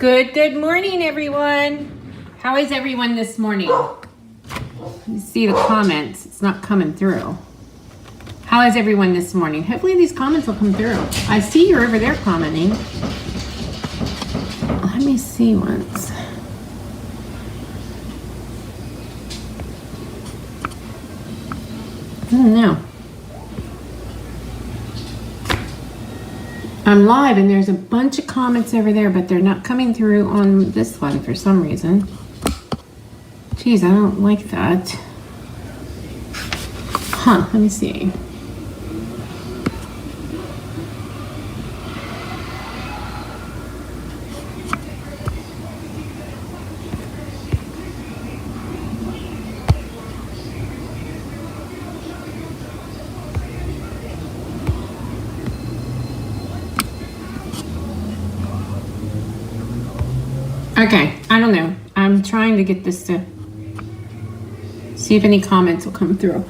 Good morning, everyone. How is everyone this morning? You see the comments. It's not coming through. How is everyone this morning? Hopefully these comments will come through. I see you're over there commenting. Let me see once. I don't know. I'm live and there's a bunch of comments over there, but they're not coming through on this one for some reason. Geez, I don't like that. Huh, let me see. Okay, I don't know. I'm trying to get this to see if any comments will come through.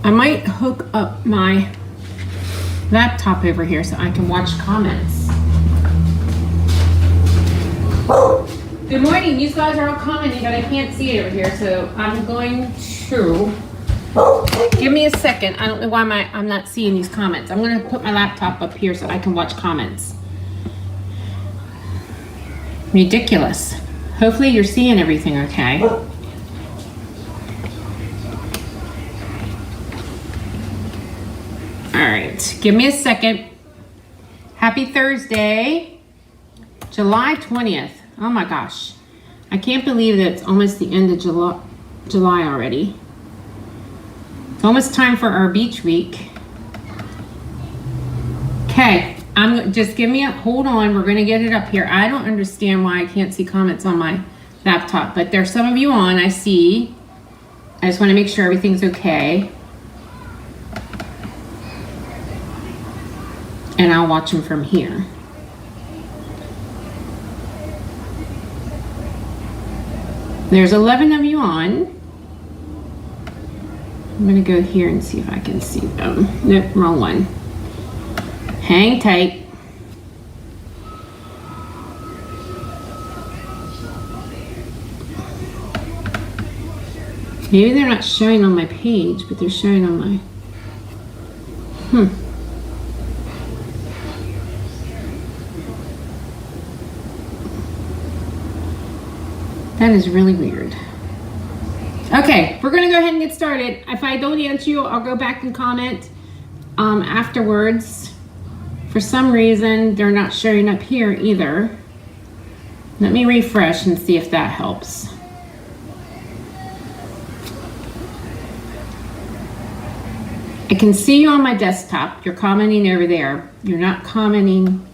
I might hook up my laptop over here so I can watch comments. Good morning. You guys are all commenting, but I can't see it over here, so I'm going to give me a second. I don't know why I'm not seeing these comments. I'm going to put my laptop up here so I can watch comments. Ridiculous. Hopefully you're seeing everything okay. All right, give me a second. Happy Thursday, July 20th. Oh my gosh. I can't believe that it's almost the end of July already. It's almost time for our beach week. Okay. Just give me hold on. We're going to get it up here. I don't understand why I can't see comments on my laptop, but there's some of you on, I see. I just want to make sure everything's okay. And I'll watch them from here. There's 11 of you on. I'm going to go here and see if I can see them. Nope, wrong one. Hang tight. Maybe they're not showing on my page, but they're showing on my... That is really weird. Okay, we're going to go ahead and get started. If I don't answer you, I'll go back and comment afterwards. For some reason, they're not showing up here either. Let me refresh and see if that helps. I can see you on my desktop. You're commenting over there. You're not commenting.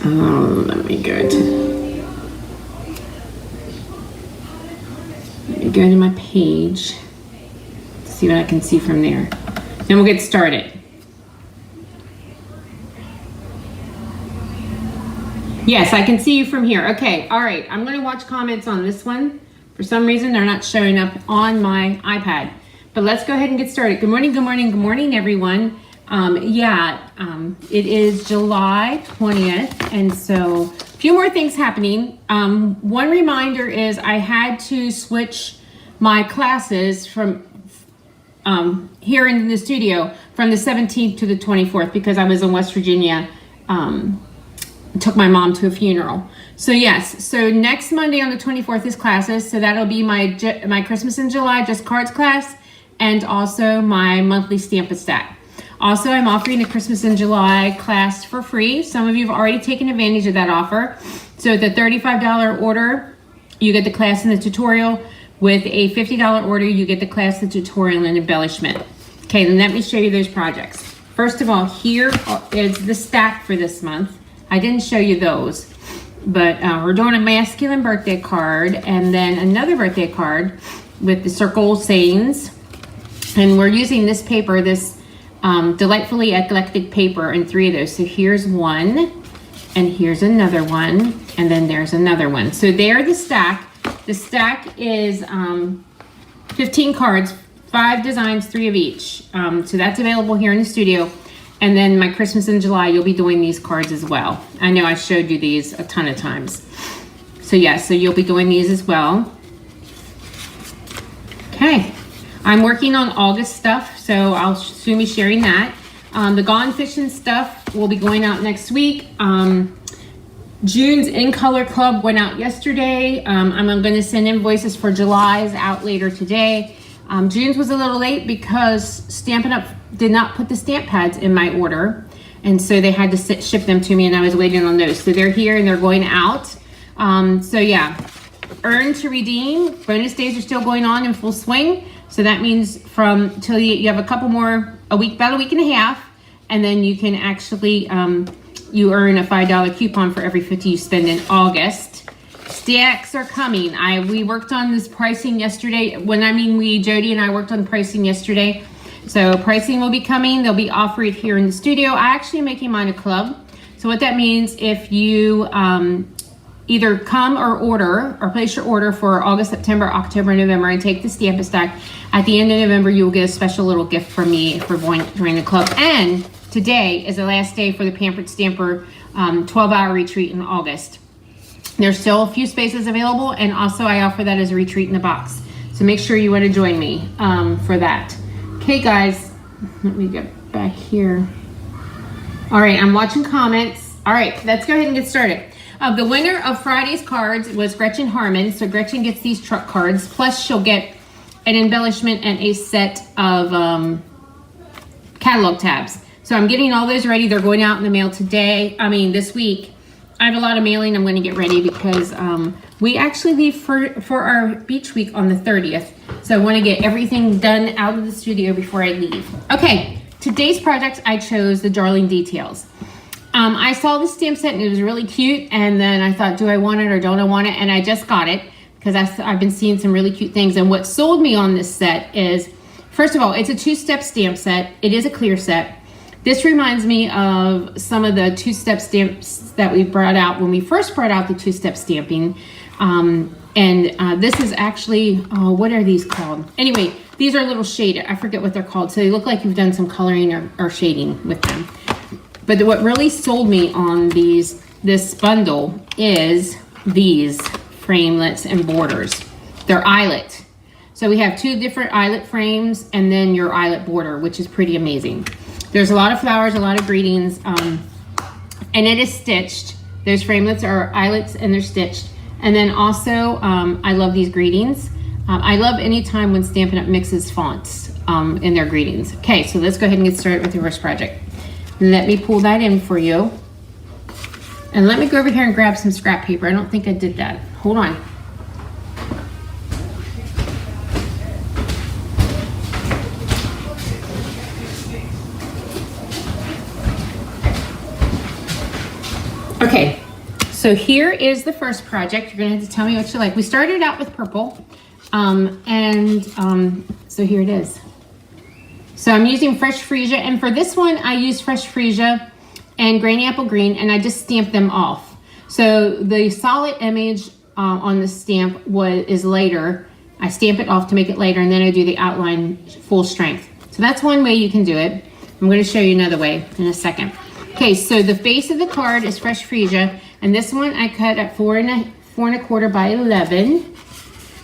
Let me go to my page. See what I can see from there. Then we'll get started. Yes, I can see you from here. Okay, all right. I'm going to watch comments on this one. For some reason, they're not showing up on my iPad. But let's go ahead and get started. Good morning, good morning, good morning, everyone. It is July 20th, and so a few more things happening. One reminder is I had to switch my classes from here in the studio from the 17th to the 24th because I was in West Virginia. Took my mom to a funeral. So yes, so next Monday on the 24th is classes. So that'll be my Christmas in July Just Cards class and also my monthly Stamp a Stack. Also, I'm offering a Christmas in July class for free. Some of you have already taken advantage of that offer. So at the $35 order, you get the class and the tutorial. With a $50 order, you get the class, the tutorial, and embellishment. Okay, then let me show you those projects. First of all, here is the stack for this month. I didn't show you those, but we're doing a masculine birthday card and then another birthday card with the circle sayings. And we're using this paper, this delightfully eclectic paper in 3 of those. So here's one, and here's another one, and then there's another one. So they're the stack. The stack is 15 cards, 5 designs, 3 of each. So that's available here in the studio. And then my Christmas in July, you'll be doing these cards as well. I know I showed you these a ton of times. So yeah, so you'll be doing these as well. Okay, I'm working on August stuff, so I'll soon be sharing that. The Gone Fishing stuff will be going out next week. June's In Color Club went out yesterday. I'm going to send invoices for July's out later today. June's was a little late because Stampin' Up! Did not put the stamp pads in my order, and so they had to ship them to me, and I was waiting on those. So they're here and they're going out. So yeah, earn to redeem. Bonus days are still going on in full swing. So that means from till you have a couple more, about a week and a half, and then you can actually you earn a $5 coupon for every 50 you spend in August. Stacks are coming. We worked on this pricing yesterday. Jody and I worked on pricing yesterday. So pricing will be coming. They'll be offered here in the studio. I actually am making mine a club. So what that means, if you either come or order or place your order for August, September, October, November, and take the Stamp Stack, at the end of November, you will get a special little gift from me for joining the club. And today is the last day for the Pampered Stamper 12-hour retreat in August. There's still a few spaces available, and also I offer that as a retreat in a box. So make sure you want to join me for that. Okay, guys, let me get back here. All right, I'm watching comments. All right, let's go ahead and get started. The winner of Friday's cards was Gretchen Harmon. So Gretchen gets these truck cards, plus she'll get an embellishment and a set of catalog tabs. So I'm getting all those ready. They're going out in the mail this week. I have a lot of mailing I'm going to get ready because we actually leave for our beach week on the 30th. So I want to get everything done out of the studio before I leave. Okay, today's project, I chose the Darling Details. I saw the stamp set and it was really cute, and then I thought, do I want it or don't I want it? And I just got it because I've been seeing some really cute things. And what sold me on this set is, first of all, it's a two-step stamp set. It is a clear set. This reminds me of some of the two-step stamps that we brought out when we first brought out the two-step stamping. This is actually, what are these called? Anyway, these are a little shaded. I forget what they're called. So they look like you've done some coloring or shading with them. But what really sold me on this bundle is these framelets and borders. They're eyelet. So we have two different eyelet frames and then your eyelet border, which is pretty amazing. There's a lot of flowers, a lot of greetings, and it is stitched. Those framelets are eyelets and they're stitched. And then also, I love these greetings. I love any time when Stampin' Up! Mixes fonts in their greetings. Okay, so let's go ahead and get started with the first project. Let me pull that in for you. And let me go over here and grab some scrap paper. I don't think I did that. Hold on. Okay, so here is the first project. You're gonna have to tell me what you like. We started out with purple, so here it is. So I'm using Fresh Freesia, and for this one, I used Fresh Freesia and Granny Apple Green, and I just stamped them off. So the solid image on the stamp is lighter. I stamp it off to make it lighter, and then I do the outline full strength. So that's one way you can do it. I'm going to show you another way in a second. Okay, so the base of the card is Fresh Freesia, and this one I cut at 4 1/4 by 11.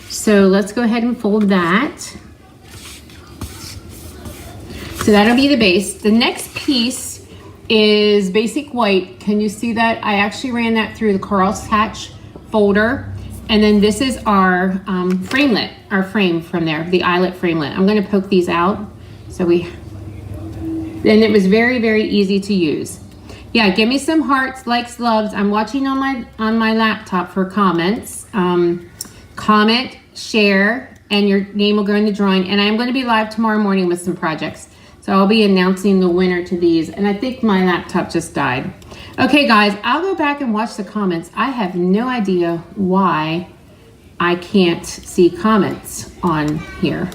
So let's go ahead and fold that. So that'll be the base. The next piece is Basic White. Can you see that? I actually ran that through the Carl's Hatch folder. And then this is our framelet, our frame from there, the eyelet framelet. I'm gonna poke these out. And it was very, very easy to use. Yeah, give me some hearts, likes, loves. I'm watching on my laptop for comments. Comment, share, and your name will go in the drawing. And I'm gonna be live tomorrow morning with some projects. So I'll be announcing the winner to these. And I think my laptop just died. Okay, guys, I'll go back and watch the comments. I have no idea why I can't see comments on here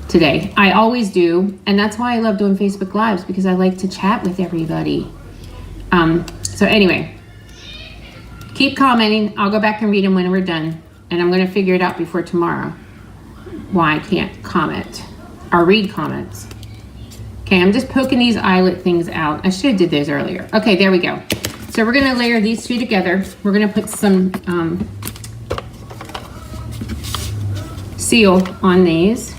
today. I always do. And that's why I love doing Facebook Lives, because I like to chat with everybody. So anyway, keep commenting. I'll go back and read them when we're done. And I'm going to figure it out before tomorrow why I can't comment or read comments. Okay, I'm just poking these eyelet things out. I should have did those earlier. Okay, there we go. So we're gonna layer these two together. We're gonna put some seal on these.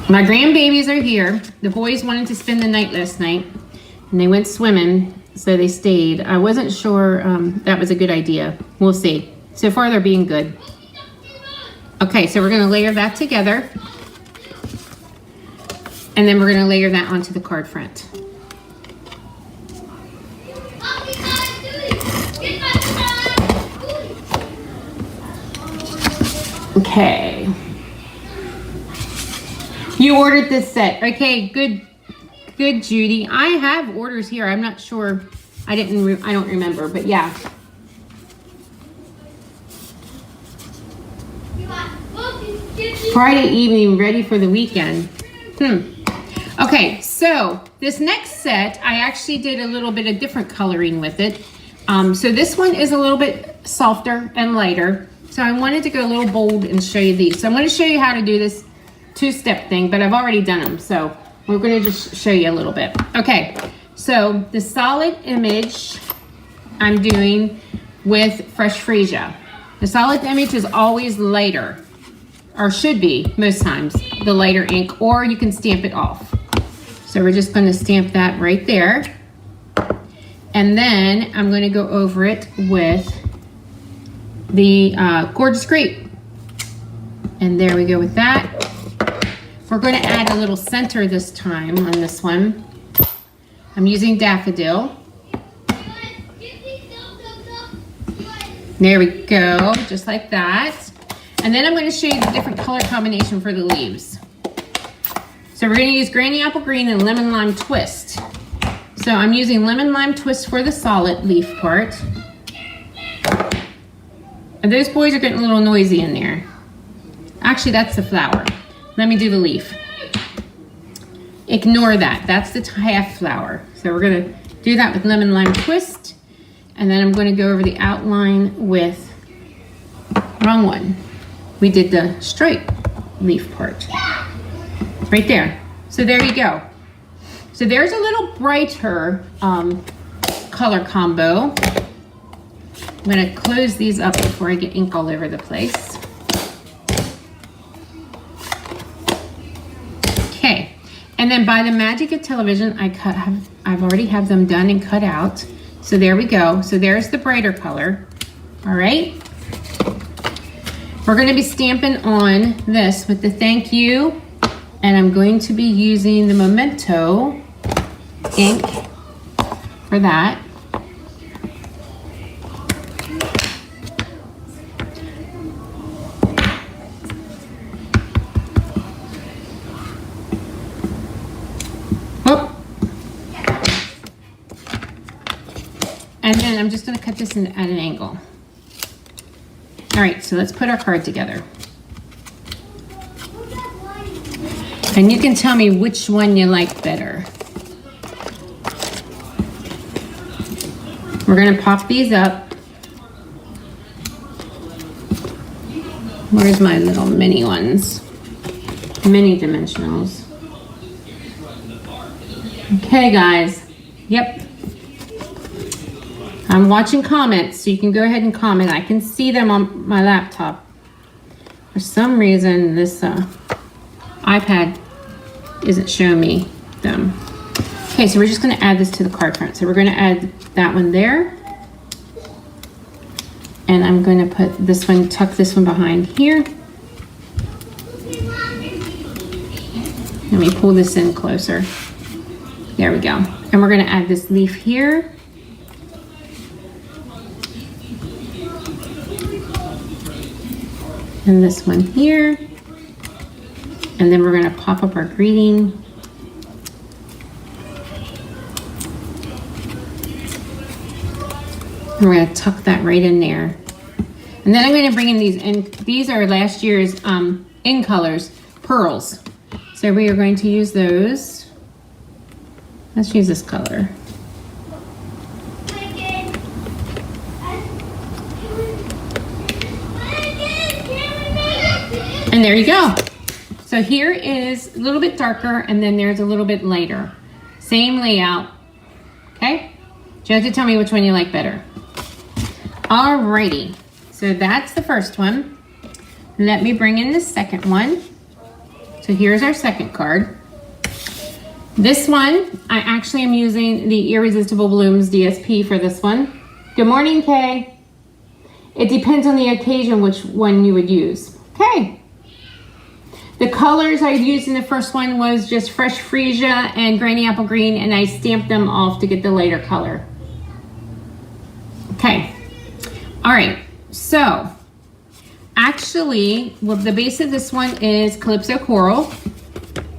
My grandbabies are here. The boys wanted to spend the night last night and they went swimming, so they stayed. I wasn't sure that was a good idea. We'll see. So far they're being good. Okay, so we're gonna layer that together. And then we're gonna layer that onto the card front. Okay. You ordered this set. Okay, good, Judy. I have orders here. I'm not sure. I don't remember, but yeah. Friday evening, ready for the weekend. Okay, so this next set, I actually did a little bit of different coloring with it. So this one is a little bit softer and lighter. So I wanted to go a little bold and show you these. So I'm going to show you how to do this two-step thing, but I've already done them, so we're going to just show you a little bit. Okay, so the solid image I'm doing with Fresh Freesia. The solid image is always lighter, or should be most times the lighter ink, or you can stamp it off. So we're just going to stamp that right there, and then I'm going to go over it with the Gorgeous Grape, and there we go with that. We're going to add a little center this time on this one. I'm using Daffodil. There we go, just like that. And then I'm going to show you the different color combination for the leaves. So we're going to use Granny Apple Green and Lemon Lime Twist. So I'm using Lemon Lime Twist for the solid leaf part. And those boys are getting a little noisy in there. Actually, that's the flower. Let me do the leaf. Ignore that. That's the half flower. So we're going to do that with Lemon Lime Twist. And then I'm going to go over the outline with, wrong one. We did the stripe leaf part. Right there. So there you go. So there's a little brighter color combo. I'm going to close these up before I get ink all over the place. Okay, and then by the magic of television, I've already have them done and cut out. So there we go. So there's the brighter color. All right. We're going to be stamping on this with the thank you, and I'm going to be using the Memento ink for that. And then I'm just going to cut this in at an angle. All right, so let's put our card together. And you can tell me which one you like better. We're going to pop these up. Where's my little mini ones? Mini dimensionals. Okay, guys. Yep. I'm watching comments, so you can go ahead and comment. I can see them on my laptop. For some reason, this iPad isn't showing me them. Okay, so we're just going to add this to the card front. So we're going to add that one there. And I'm going to put this one, tuck this one behind here. Let me pull this in closer. There we go. And we're going to add this leaf here. And this one here. And then we're going to pop up our greeting. And we're going to tuck that right in there. And then I'm going to bring in these, and these are last year's in colors, pearls. So we are going to use those. Let's use this color. And there you go. So here is a little bit darker, and then there's a little bit lighter. Same layout, okay? You have to tell me which one you like better. Alrighty, so that's the first one. Let me bring in the second one. So here's our second card. This one, I actually am using the Irresistible Blooms DSP for this one. Good morning, Kay. It depends on the occasion which one you would use. Okay. The colors I used in the first one was just Fresh Freesia and Granny Apple Green, and I stamped them off to get the lighter color. Okay. All right. So, actually, well, the base of this one is Calypso Coral.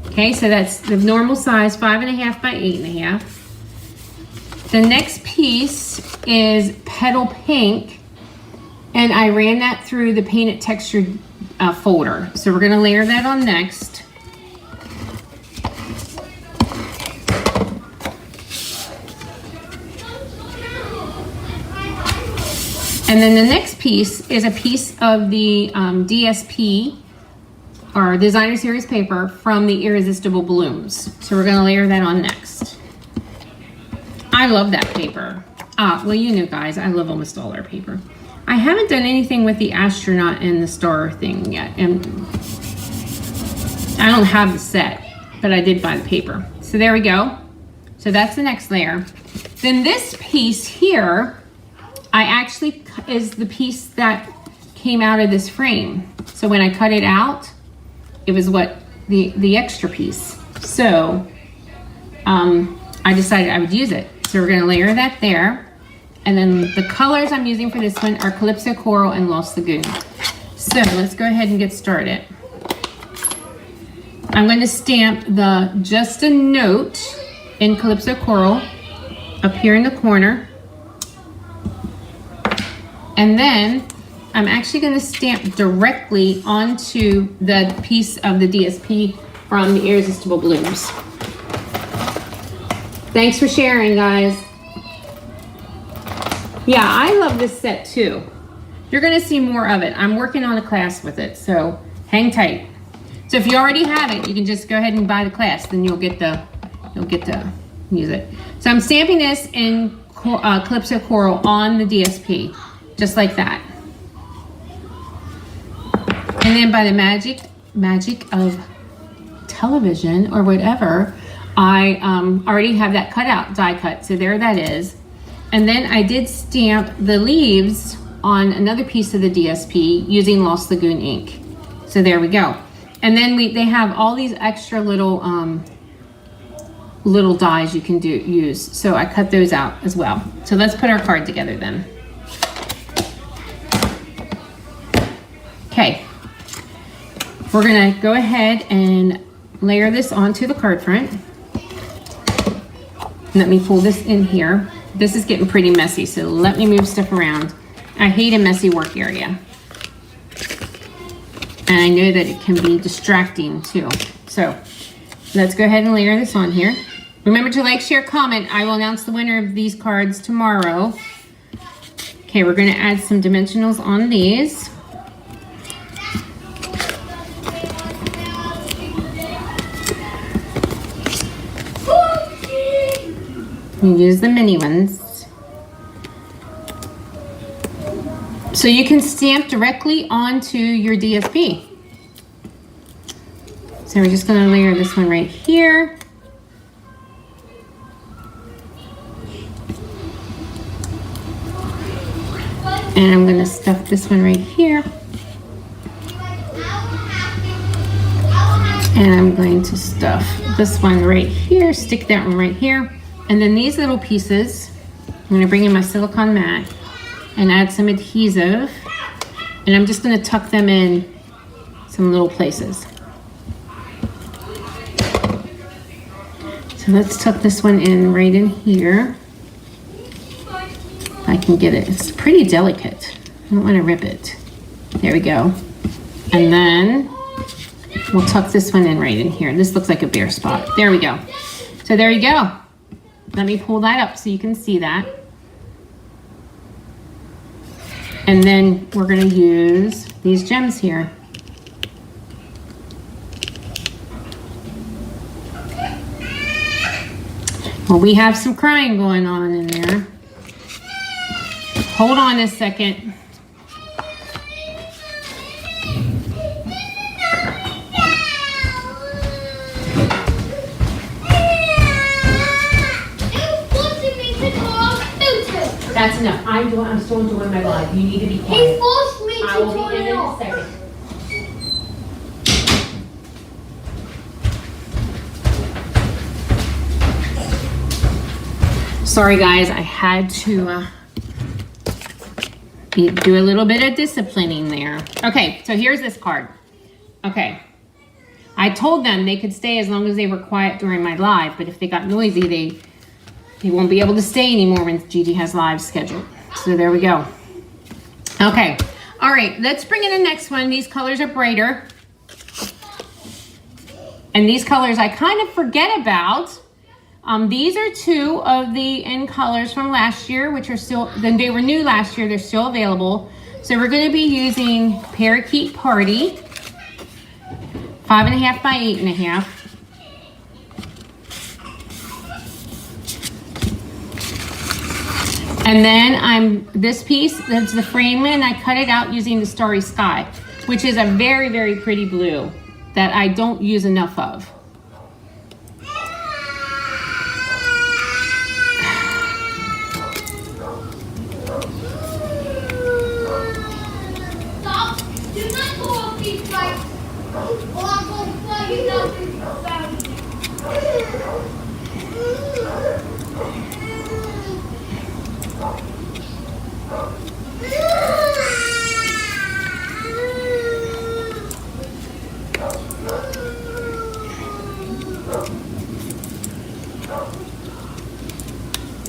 Okay, so that's the normal size, 5.5 by 8.5. The next piece is Petal Pink, and I ran that through the Painted Textured folder. So we're gonna layer that on next. And then the next piece is a piece of the DSP, or Designer Series paper, from the Irresistible Blooms. So we're gonna layer that on next. I love that paper. Well, you know, guys, I love almost all our paper. I haven't done anything with the astronaut and the star thing yet, and I don't have the set, but I did buy the paper. So there we go. So that's the next layer. Then this piece here, I actually is the piece that came out of this frame. So when I cut it out, it was what the extra piece. So I decided I would use it. So we're gonna layer that there. And then the colors I'm using for this one are Calypso Coral and Lost Lagoon. So let's go ahead and get started. I'm going to stamp the Just a Note in Calypso Coral up here in the corner. And then I'm actually going to stamp directly onto the piece of the DSP from the Irresistible Blooms. Thanks for sharing, guys. Yeah, I love this set too. You're gonna see more of it. I'm working on a class with it, so hang tight. So if you already have it, you can just go ahead and buy the class, then you'll get to use it. So I'm stamping this in Calypso Coral on the DSP, just like that. And then by the magic of television or whatever, I already have that cut out, die cut, so there that is. And then I did stamp the leaves on another piece of the DSP using Lost Lagoon ink. So there we go. And then they have all these extra little little dies you can use. So I cut those out as well. So let's put our card together then. Okay. We're gonna go ahead and layer this onto the card front. Let me pull this in here. This is getting pretty messy, so let me move stuff around. I hate a messy work area. And I know that it can be distracting too. So let's go ahead and layer this on here. Remember to like, share, comment. I will announce the winner of these cards tomorrow. Okay, we're gonna add some dimensionals on these. You use the mini ones. So you can stamp directly onto your DSP. So we're just going to layer this one right here. And I'm going to stuff this one right here. And I'm going to stuff this one right here, stick that one right here. And then these little pieces, I'm going to bring in my silicone mat and add some adhesive. And I'm just going to tuck them in some little places. So let's tuck this one in right in here. If I can get it. It's pretty delicate. I don't want to rip it. There we go. And then we'll tuck this one in right in here. This looks like a bare spot. There we go. So there you go. Let me pull that up so you can see that. And then we're going to use these gems here. Well, we have some crying going on in there. Hold on a second. That's enough. I'm still enjoying my life. You need to be quiet. He forced me to I will turn be in it a off. second. Sorry guys, I had to do a little bit of disciplining there. Okay, so here's this card. Okay, I told them they could stay as long as they were quiet during my live, but if they got noisy, they won't be able to stay anymore when Gigi has live scheduled. So there we go. Okay, all right, let's bring in the next one. These colors are brighter. And these colors I kind of forget about. These are two of the in colors from last year, which are still, then they were new last year, they're still available. So we're gonna be using Parakeet Party, 5.5 by 8.5. And then this piece, that's the frame, and I cut it out using the Starry Sky, which is a very, very pretty blue that I don't use enough of. Stop! Do not go off these lights, or I'm going to fly you down through the valley.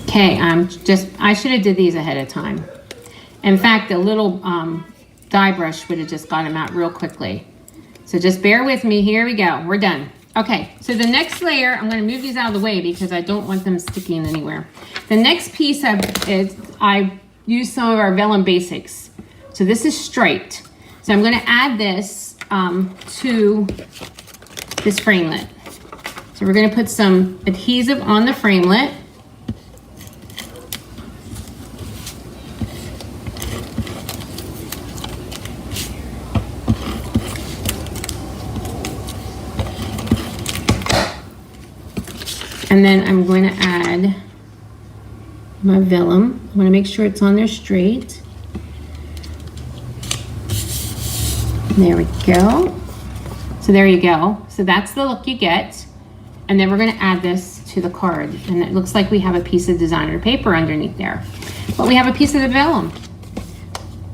Okay, I should have did these ahead of time. In fact, a little dye brush would have just got them out real quickly. So just bear with me, here we go, we're done. Okay, so the next layer, I'm gonna move these out of the way because I don't want them sticking anywhere. The next piece I used some of our Vellum Basics. So this is striped. So I'm gonna add this to this framelit. So we're gonna put some adhesive on the framelit. And then I'm going to add my vellum. I want to make sure it's on there straight. There we go. So there you go. So that's the look you get. And then we're going to add this to the card. And it looks like we have a piece of designer paper underneath there. But we have a piece of the vellum.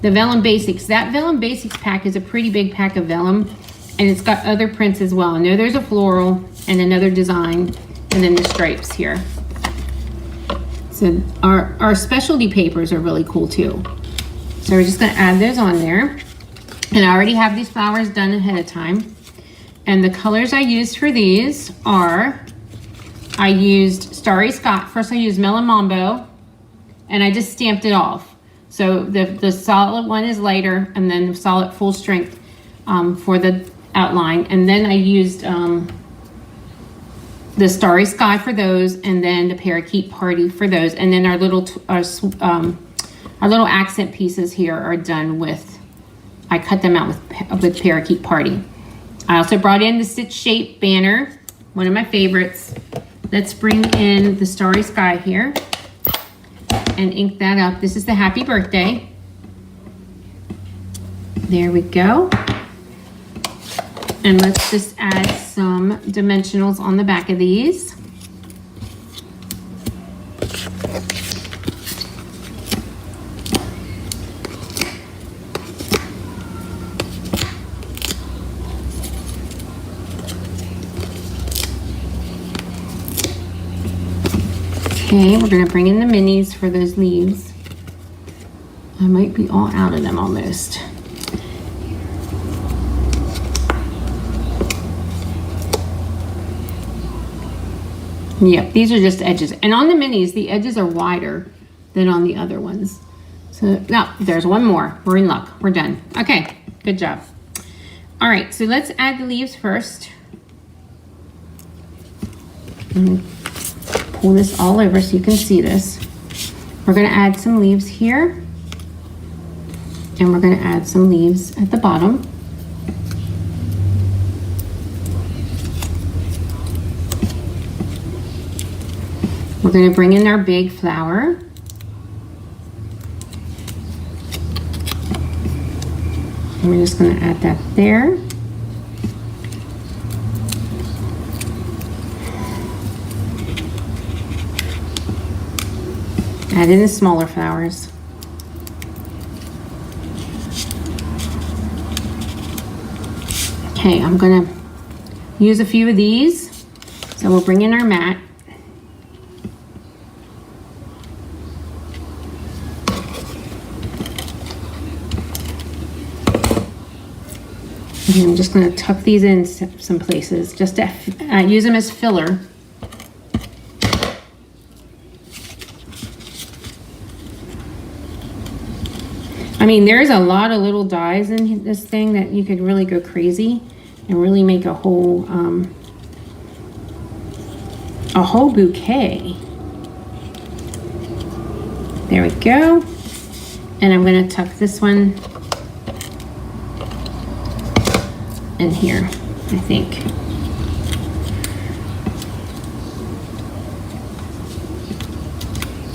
The Vellum Basics. That Vellum Basics pack is a pretty big pack of vellum. And it's got other prints as well. I know there's a floral and another design. And then the stripes here. So our specialty papers are really cool too. So we're just gonna add those on there. And I already have these flowers done ahead of time. And the colors I used for these are, I used Starry Sky. First I used Melon Mambo, and I just stamped it off. So the solid one is lighter, and then the solid full strength for the outline. And then I used the Starry Sky for those, and then the Parakeet Party for those, and then our little accent pieces here are done with, I cut them out with Parakeet Party. I also brought in the Stitch Shape banner, one of my favorites. Let's bring in the Starry Sky here and ink that up. This is the happy birthday. There we go. And let's just add some dimensionals on the back of these. Okay, we're gonna bring in the minis for those leaves. I might be all out of them almost. Yep, these are just edges. And on the minis, the edges are wider than on the other ones. So now there's one more. We're in luck. We're done. Okay, good job. All right, so let's add the leaves first. And pull this all over so you can see this. We're gonna add some leaves here. And we're gonna add some leaves at the bottom. We're gonna bring in our big flower. And we're just gonna add that there. Add in the smaller flowers. Okay, I'm gonna use a few of these. So we'll bring in our mat. And I'm just gonna tuck these in some places, just to use them as filler. I mean, there's a lot of little dies in this thing that you could really go crazy and really make a whole bouquet. There we go. And I'm gonna tuck this one in here, I think.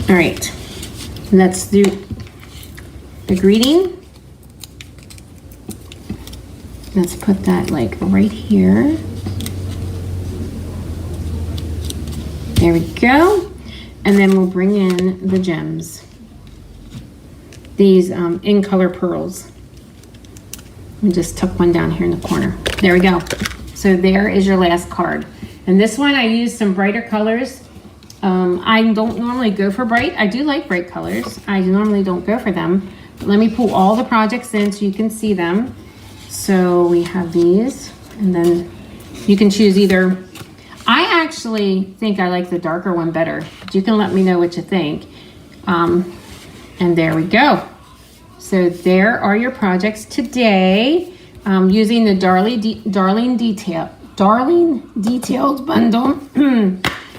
All right, let's do the greeting. Let's put that like right here. There we go. And then we'll bring in the gems. These in color pearls. And just tuck one down here in the corner. There we go. So there is your last card. And this one I used some brighter colors. I don't normally go for bright. I do like bright colors. I normally don't go for them. But let me pull all the projects in so you can see them. So we have these, and then you can choose either. I actually think I like the darker one better. But you can let me know what you think. And there we go. So there are your projects today, using the Darling Details bundle.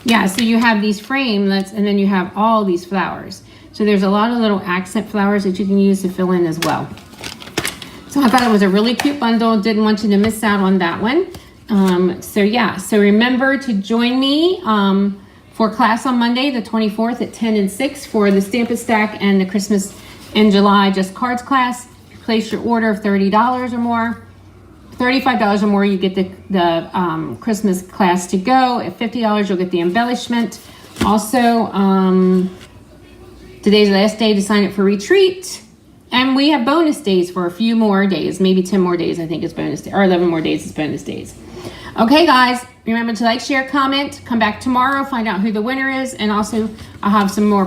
Yeah, so you have these framelets, and then you have all these flowers. So there's a lot of little accent flowers that you can use to fill in as well. So I thought it was a really cute bundle. Didn't want you to miss out on that one. So yeah, so remember to join me for class on Monday, the 24th at 10 and 6 for the Stamp and Stack and the Christmas in July Just Cards class. Place your order of $30 or more. $35 or more, you get the Christmas class to go. At $50, you'll get the embellishment. Also, today's the last day to sign up for retreat. And we have bonus days for a few more days, maybe 10 more days, I think is bonus day, or 11 more days is bonus days. Okay, guys, remember to like, share, comment, come back tomorrow, find out who the winner is, and also I'll have some more